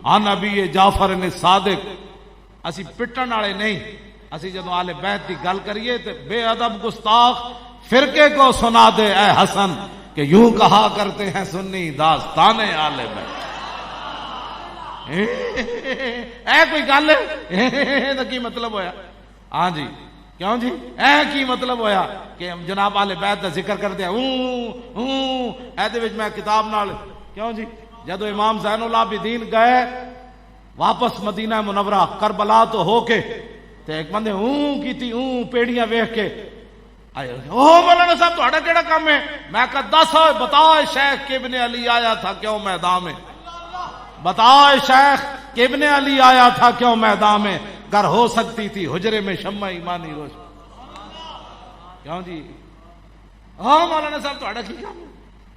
عن ابی جعفر صادق. اسی پٹن والے نہیں، اسی جدوں آل بیت کی گل کریے تو بے ادب گستاخ فرقے کو سنا دے اے حسن کہ یوں کہا کرتے ہیں سنی داستان آل بیت. اے کوئی گل ہے کی مطلب ہویا؟ ہاں جی کیوں جی اے کی مطلب ہویا کہ جناب آل بیت دا ذکر کرتے ہیں اے وچ میں کتاب نال کیوں جی جدو امام زین العابدین گئے واپس مدینہ منورہ کربلا تو ہو کے تے ایک بندے کیتی پیڑیاں ویکھ کے آئے مولانا صاحب تہاڈا کیڑا کام ہے؟ میں کہا دس بتا شیخ ابن علی آیا تھا کیوں میدان میں، بتا شیخ ابن علی آیا تھا کیوں میدان میں، گر ہو سکتی تھی حجرے میں شمع ایمانی روشن. کیوں جی ہاں مولانا صاحب تہاڈا کی کام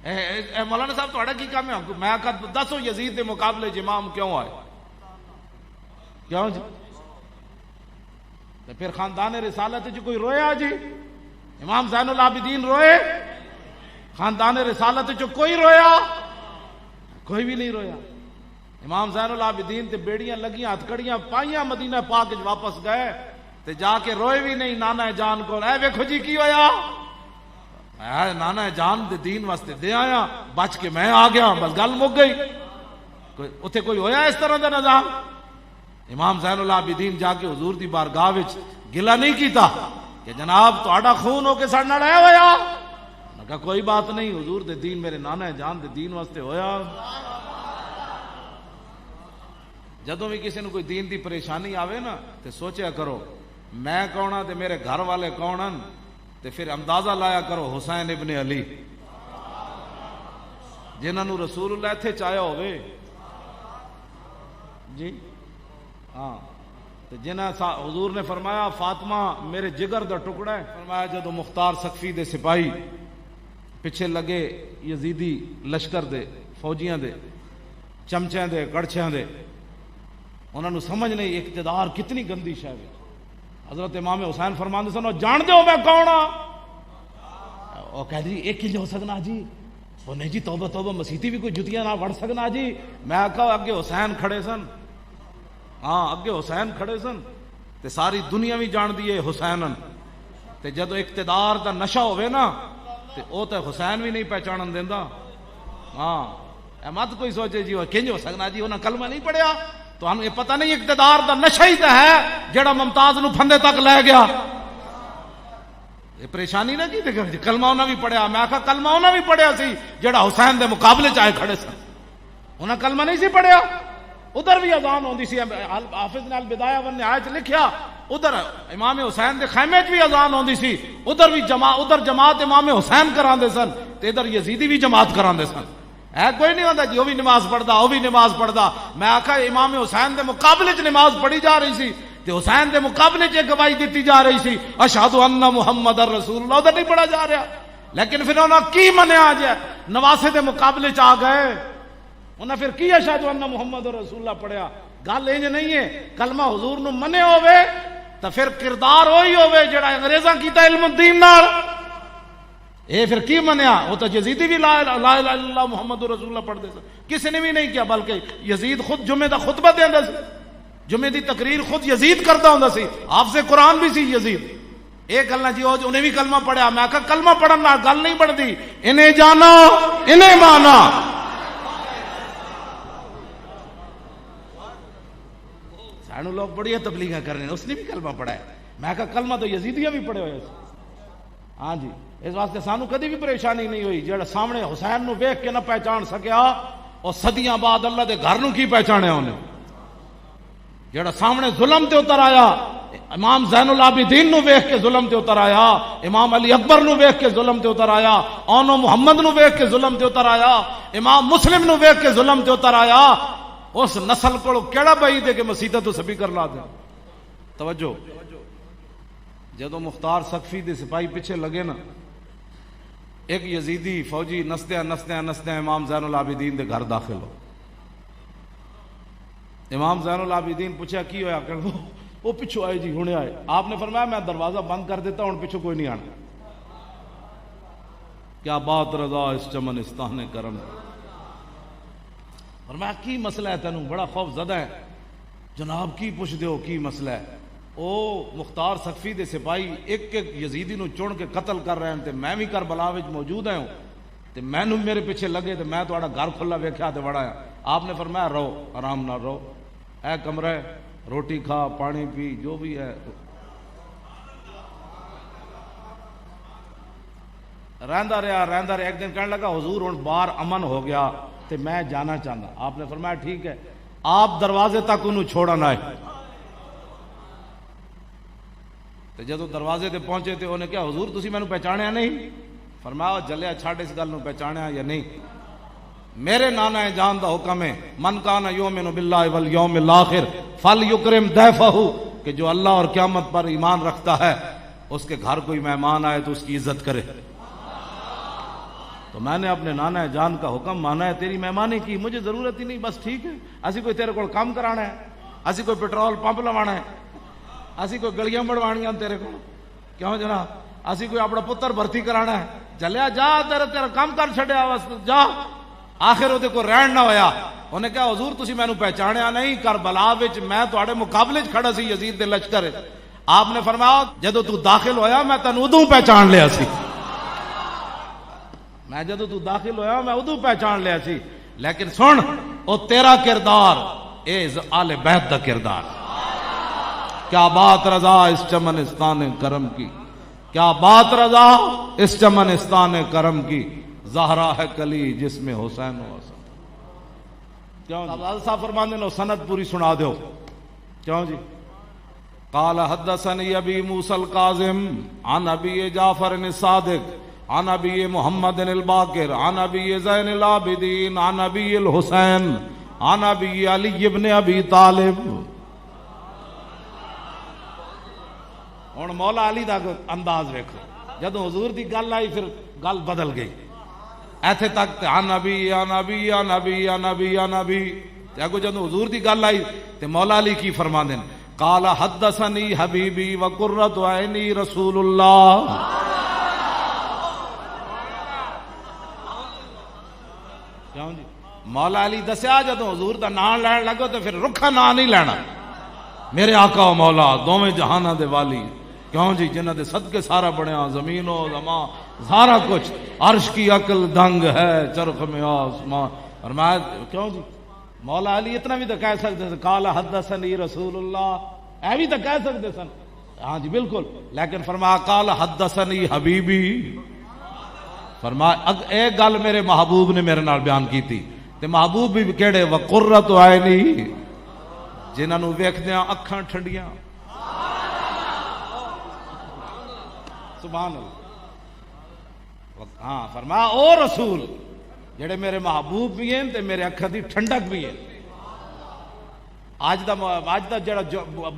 ہے؟ مولانا صاحب تہاڈا کی کام ہے؟ میں کہا دسو یزید دے مقابلے امام کیوں آئے؟ کیوں جی پھر خاندان رسالت جو کوئی رویا جی؟ امام زین العابدین روئے؟ خاندان رسالت جو کوئی رویا؟ کوئی بھی نہیں رویا. امام زین العابدین تے بیڑیاں لگیاں ہتھکڑیاں پائیاں مدینہ پاک واپس گئے تے جا کے روئے بھی نہیں نانا جان کو. اے ویکھو جی کی ہویا؟ نانا جان دے دین واسطے دے آیا بچ کے میں آ گیا بس گل مک گئی. اتنے کوئی ہویا اس طرح دا نظام؟ امام زین العابدین جا کے حضور دی بارگاہ وچ گلہ نہیں کیتا کہ جناب تہاڈا خون ہو کے ساڈے نال اے ہویا؟ میں کہا کوئی بات نہیں حضور دے دین میرے نانا جان دے دین واسطے ہویا. جدوں بھی کسی نے کوئی دین دی پریشانی آوے نا تے سوچیا کرو میں کون ہاں تے میرے گھر والے کون ہن، تے پھر اندازہ لایا کرو حسین ابن علی جنہاں نو رسول اللہ ایتھے چاہیا ہوئے جی ہاں تے جنہاں حضور نے فرمایا فاطمہ میرے جگر دا ٹکڑا ہے. فرمایا جدو مختار سقفی دے سپاہی پیچھے لگے یزیدی لشکر دے فوجیاں دے چمچیاں دے کڑچیاں دے انہوں نے سمجھ نہیں اقتدار کتنی گندی شے ہے. حضرت امام حسین فرماندے سن جان دے ہو میں کون ہاں؟ وہ کہہ دی ایک کلے ہو سکنا جی؟ وہ نہیں جی توبہ توبہ مسیتی بھی کوئی جتیاں نہ وڑ سکنا جی. میں کہا اگے حسین کھڑے سن، ہاں اگے حسین کھڑے سن تے ساری دنیا بھی جان دیے حسینن تے جدو اقتدار دا نشہ ہوئے نا تے او تے حسین بھی نہیں پہچانن دیندا. ہاں مت کوئی سوچے جی وہ کنج ہو سکنا جی انہاں کلمہ نہیں پڑھیا تو ہم یہ پتہ نہیں اقتدار دا نشہ ہی تے ہے جڑا ممتاز نو پھندے تک لے گیا. یہ پریشانی نہ کی تے کلمہ انہاں بھی پڑھیا. میں کہا کلمہ انہاں بھی پڑھیا سی جڑا حسین دے مقابلے چ آئے کھڑے سن. انہاں کلمہ نہیں سی پڑھیا. ادھر بھی اذان ہوندی سی حافظ نے البدایہ والنہایہ چ لکھیا ادھر امام حسین دے خیمے چ بھی اذان ہوندی سی. ادھر بھی جماعت امام حسین کراندے سن تے ادھر یزیدی بھی جماعت کراندے سن. ہے کوئی نہیں ہوتا جی وہ بھی نماز پڑھدا وہ بھی نماز پڑھدا. میں آکھا امام حسین دے مقابلے چ نماز پڑھی جا رہی سی تے حسین دے مقابلے چ گواہی دیتی جا رہی سی اشہد ان محمد رسول اللہ. ادھر نہیں پڑھا جا رہا لیکن پھر انہوں نے کی منیا جائے نواسے دے مقابلے چ آ گئے. انہیں پھر کی اشہد ان محمد رسول اللہ پڑھیا. گل انج نہیں ہے کلمہ حضور نو منے ہوئے تو پھر کردار وہی ہوئے جڑا انگریزاں کیتا علم الدین نال. اے پھر کی منیا؟ وہ تو یزیدی بھی لا الہ الا اللہ محمد رسول اللہ پڑھتے سن. کسی نے بھی نہیں کیا بلکہ یزید خود جمعے دا خطبہ دیندا سی، جمعے دی تقریر خود یزید کرتا ہوندا سی. حافظ قرآن بھی سی یزید. ایک گل نہ جی انہیں بھی کلمہ پڑھیا. میں کہا کلمہ پڑھن نال گل نہیں بنتی. انہیں جانا انہیں مانا. سانو لوگ بڑی تبلیغاں کر رہے ہیں اس نے بھی کلمہ پڑھا ہے. میں کہا کلمہ تو یزیدیاں بھی پڑھے ہوئے. ہاں جی اس واسطے سانو کدی بھی پریشانی نہیں ہوئی. جڑا سامنے حسین نو ویکھ کے نہ پہچان سکیا اور صدیاں بعد اللہ دے گھر نو کی پہچانے انہیں. جڑا سامنے ظلم تے اتر آیا امام زین العابدین نو ویکھ کے ظلم تے اتر آیا، امام علی اکبر نو ویکھ کے ظلم تے اتر آیا، اونو محمد نو ویکھ کے ظلم تے اتر آیا، امام مسلم نو ویکھ کے ظلم تے اتر آیا. اس نسل کو کیڑا بھائی دے کہ مسیطہ تو سبھی کر لا دے. توجہ جدو مختار سقفی دے سپاہی پیچھے لگے نا ایک یزیدی فوجی نسدیا نسدیا نسدیا امام زین العابدین دے گھر داخل ہو. امام زین العابدین پوچھا کی ہویا کہ وہ پیچھو آئے جی ہونے آئے. آپ نے فرمایا میں دروازہ بند کر دیتا ہوں پیچھو کوئی نہیں آنا. کیا بات رضا اس چمنستان کرم. فرمایا کی مسئلہ ہے تینوں بڑا خوف زدہ ہے؟ جناب کی پوچھ دیو کی مسئلہ ہے؟ او مختار سقفی دے سپاہی ایک ایک یزیدی نو چن کے قتل کر رہے ہیں تے میں بھی کربلا وچ موجود ہوں تے مینوں میرے پیچھے لگے تے میں تہاڈا گھر کھلا ویکھیا تے بڑا آپ نے فرمایا رہو آرام نال رہو، اے کمرہ ہے، روٹی کھا پانی پی جو بھی ہے رہندا رہا۔ ایک دن کہنے لگا حضور ہن باہر امن ہو گیا تے میں جانا چاہتا۔ آپ نے فرمایا ٹھیک ہے، آپ دروازے تک انہوں چھوڑنا ہے۔ تو جدو دروازے تے پہنچے تے انہیں کہا حضور تسی میں نو پہچانیا نہیں؟ فرمایا جلیا چھاڑ اس گل نو پہچانیا یا نہیں؟ میرے نانا جان دا حکم ہے من کان یؤمن باللہ والیوم الاخر فلیکرم ضیفہ، کہ جو اللہ اور قیامت پر ایمان رکھتا ہے اس کے گھر کوئی مہمان آئے تو اس کی عزت کرے۔ تو میں نے اپنے نانا جان کا حکم مانا ہے، تیری مہمانی کی مجھے ضرورت ہی نہیں، بس ٹھیک ہے، اسی کوئی تیرے کو کام کرانا ہے، اسی کوئی پیٹرول پمپ لوانا ہے، اسی کوئی گلیاں بڑھوانیاں تیرے کو، کیوں جناب اسی کوئی اپنا پتر بھرتی کرانا ہے، چلیا جا تیرا کام کر چھڑیا بس جا۔ آخر وہ کو رہن نہ ہویا، انہیں کہا حضور تسی میں نو پہچانیا نہیں، کربلا وچ میں تواڈے مقابلے چ کھڑا سی یزید دے لشکر۔ آپ نے فرمایا جدو تو داخل ہویا میں تینوں ادوں پہچان لیا سی، میں جدو تو داخل ہویا میں ادو پہچان لیا سی، لیکن سن او تیرا کردار اے آل بیت دا کردار۔ کیا بات رضا اس چمنستان کرم کی، کیا بات رضا اس چمنستان کرم کی، زہرا ہے کلی جس میں حسین و حسن۔ کیوں صاحب فرماندے نو سند پوری سنا دیو، کیوں جی؟ قال حدثني ابي موسى الكاظم عن ابي جعفر الصادق عن ابي محمد الباقر عن ابي زين العابدين عن ابي الحسين عن ابي علي بن ابي طالب۔ ہن مولا علی دا انداز ویکھو، جدوں حضور دی گل آئی پھر گل بدل گئی، ایتھے تک عن ابی عن ابی عن ابی عن ابی عن ابی، اگوں جدوں حضور دی گل آئی تے مولا علی کی فرماندے ہیں قال حدثني حبیبی وقرۃ عینی رسول اللہ۔ کیوں جی؟ مولا علی دسیا جدوں حضور دا نام لین لگو تو پھر رکھا نام نہیں لینا، میرے آقا و مولا دوویں جہاناں دے والی، کیوں جی؟ جنہاں دے صدقے سارا بنیا زمین و زمان سارا کچھ، عرش کی عقل دنگ ہے چرخ میں آسمان۔ فرمایا کیوں جی؟ مولا علی اتنا بھی تو کہہ سکتے تھے قال حدثنی رسول اللہ، اے بھی تو کہہ سکتے سن، ہاں جی بالکل، لیکن فرمایا قال حدثنی حبیبی، فرمایا ایک گل میرے محبوب نے میرے نال بیان کی تھی، تے محبوب بھی کہڑے وقرۃ عینی، جنہاں نو ویکھدیاں اکھاں ٹھنڈیاں، سبحان اللہ۔ ہاں فرمایا او رسول جڑے میرے محبوب بھی ہیں تے میرے اکھاں دی ٹھنڈک بھی ہے۔ آج دا جڑا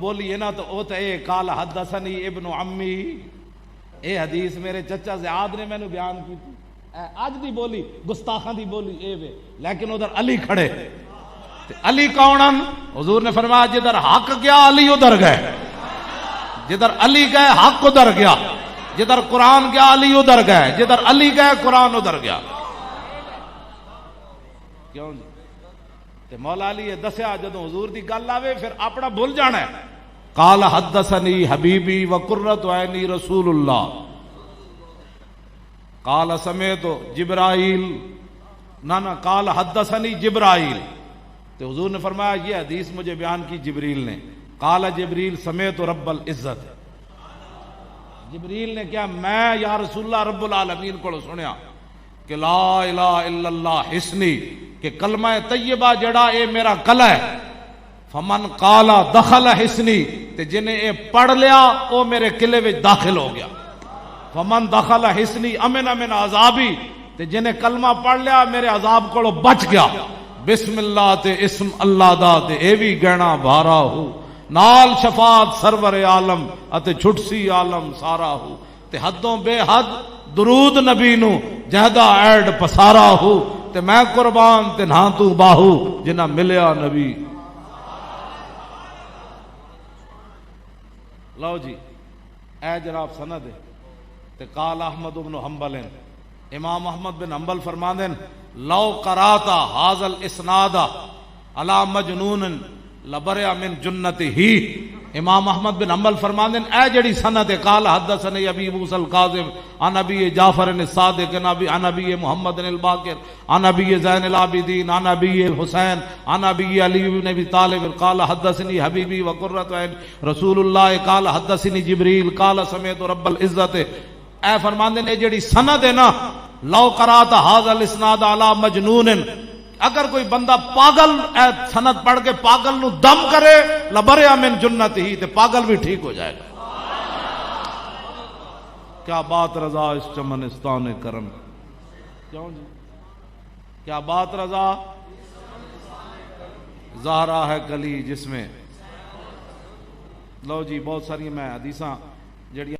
بولی ہے نا تو او تے اے قال حدثنی ابن عمی، اے حدیث میرے چچا زیاد نے مینوں بیان کی تھی، اج دی بولی گستاخاں دی بولی اے وے، لیکن ادھر علی کھڑے تے علی کون ہیں؟ حضور نے فرمایا جدھر حق گیا علی ادھر گئے، جدھر علی گئے حق ادھر گیا، جدھر قرآن گیا علی ادھر گئے، جدھر علی گئے قرآن ادھر گیا۔ کیوں جی؟ تے مولا علی دسیا جدوں حضور دی گل آوے پھر اپنا بھول جانا ہے۔ قال حدثنی حبیبی وقرۃ عینی رسول اللہ قال سمعت جبرائیل، نہ قال حدثنی جبرائیل، تو حضور نے فرمایا یہ حدیث مجھے بیان کی جبریل نے۔ قال جبریل سمعت رب العزت، جبریل نے کیا میں یا رسول اللہ رب العالمین کو سنیا کہ لا الہ الا اللہ حسنی، کہ کلمہ طیبہ جڑا اے میرا کلا ہے، فمن قال دخل حسنی، تے جنہیں اے پڑھ لیا او میرے قلعے وچ داخل ہو گیا، فمن دخل حسنی امن من عذابی، تے جنہیں کلمہ پڑھ لیا میرے عذاب کو بچ گیا۔ بسم اللہ تے اسم اللہ دا تے اے بھی گہنا بھارا ہو، نال شفاعت سرور عالم اتے چھٹسی عالم سارا ہو، تے حدوں بے حد درود نبی نو جہدا ایڈ پسارا ہو، تے میں قربان تے نہ تو باہو جنہ ملیا نبی۔ لو جی اے جناب سند ہے تے قال احمد بن حنبل امام احمد بن حنبل فرماندے لو قرات هذا الاسناد علی مجنون لبرئ من جنته. امام احمد بن حنبل فرماندے اے جڑی سند قال حدثني ابی موسی الکاظم عن ابی جعفر الصادق عن ابی محمد الباقر عن ابی زین العابدین عن ابی الحسین عن ابی علی بن ابی طالب قال حدثني حبیبی وقرۃ عین رسول اللہ قال حدثني جبریل قال سمعت رب العزت. اے فرماندے نے جڑی سند ہے نا لو قرات هذا الاسناد علی مجنون، اگر کوئی بندہ پاگل اے سند پڑھ کے پاگل نو دم کرے لبرئ من جنتہ، تے پاگل بھی ٹھیک ہو جائے گا. کیا بات رضا اس چمنستان کرم، کیوں جی کیا بات رضا، زہرا ہے کلی جس میں. لو جی بہت ساری میں حدیثاں جڑی